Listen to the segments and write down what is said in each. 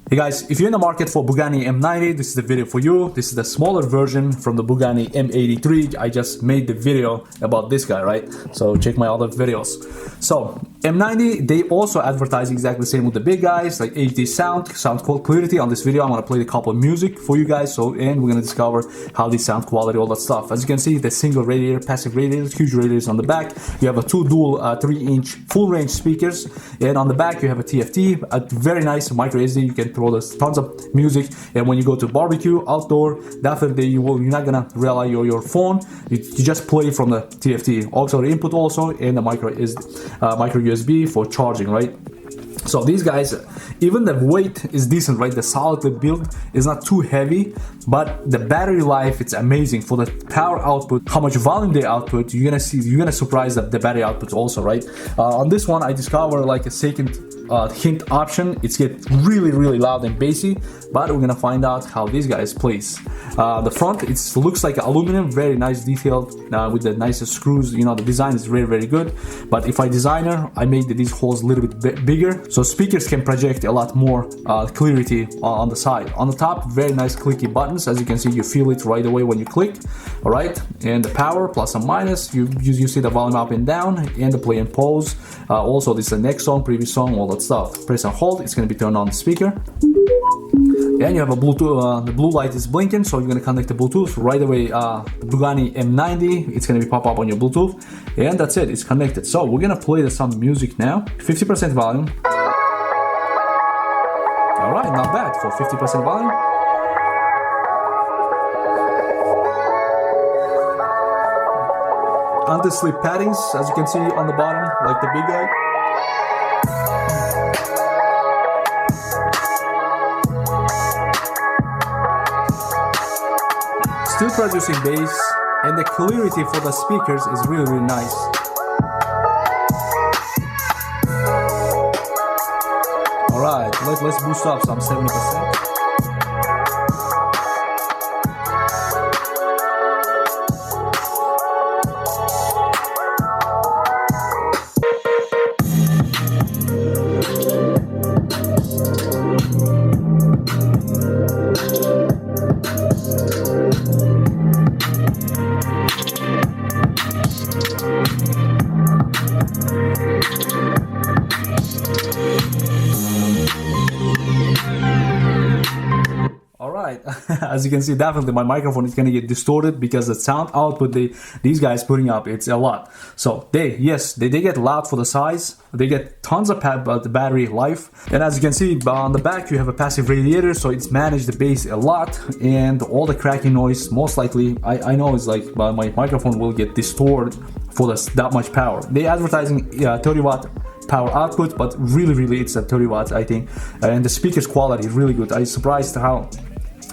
Hey guys, if you're in the market for Bugani M90, this is the video for you. This is the smaller version from the Bugani M83. I just made the video about this guy, right? So check my other videos. So M90, they also advertise exactly the same with the big guys, like HD sound clarity. On this video, I'm gonna play a couple of music for you guys. And we're gonna discover how the sound quality, all that stuff. As you can see, the single radiator, passive radiators, huge radiators on the back. You have a two dual 3-inch full range speakers, and on the back you have a TFT, a very nice micro SD. You can throw this tons of music, and when you go to barbecue outdoor, definitely you're not gonna rely on your phone. You just play from the TFT. Also the input also, and the micro USB for charging, right? So these guys, even the weight is decent, right? The solid build is not too heavy, but the battery life, it's amazing. For the power output, how much volume they output, you're gonna surprise the battery output also, right? On this one, I discovered like a second hint option. It's get really loud and bassy, but we're gonna find out how these guys plays. The front, it looks like aluminum, very nice detailed with the nicest screws. You know, the design is very good. But if I designer, I made these holes a little bit bigger, so speakers can project a lot more clarity on the side. On the top, very nice clicky buttons. As you can see, you feel it right away when you click. All right, and the power plus and minus. You see the volume up and down, and the play and pause. Also, this is the next song, previous song, all that stuff. Press and hold, it's going to be turned on the speaker. And you have a Bluetooth, the blue light is blinking, so you're going to connect the Bluetooth right away. The Bugani M90, it's going to be pop up on your Bluetooth, and that's it, it's connected. So we're going to play some music now. 50% volume. All right, not bad for 50% volume. Anti-slip paddings, as you can see on the bottom, like the big guy. Still producing bass, and the clarity for the speakers is really nice. Alright, let's boost up some 70%. As you can see, definitely my microphone is gonna get distorted because the sound output these guys putting up, it's a lot. So they get loud for the size. They get tons of the battery life, and as you can see on the back, you have a passive radiator, so it's managed the bass a lot, and all the cracking noise. Most likely, I know it's like my microphone will get distorted for that much power. They advertising 30 watt power output, but really it's at 30 watts, I think, and the speakers quality is really good. I'm surprised how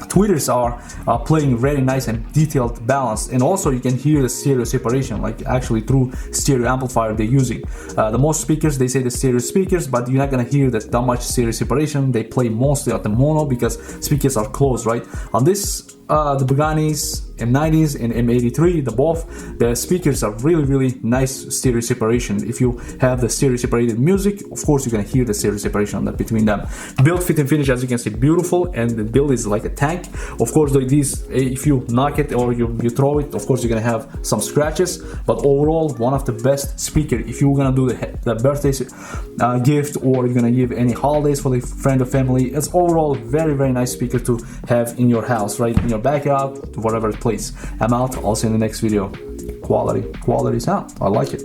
tweeters are playing very nice and detailed balance, and also you can hear the stereo separation, like actually through stereo amplifier they're using. The most speakers, they say the stereo speakers, but you're not gonna hear that much stereo separation. They play mostly at the mono because speakers are closed, right? On this the Buganis M90s and M83, the speakers are really nice stereo separation. If you have the stereo separated music, of course you're gonna hear the stereo separation between them. Build, fit and finish, as you can see, beautiful, and the build is like a tank. Of course, these, if you knock it or you throw it, of course you're gonna have some scratches, but overall one of the best speaker if you're gonna do the birthday gift, or you're gonna give any holidays for the friend or family. It's overall very nice speaker to have in your house, right, in your backyard, whatever place. I'm out. I'll see you in the next video. Quality sound. I like it.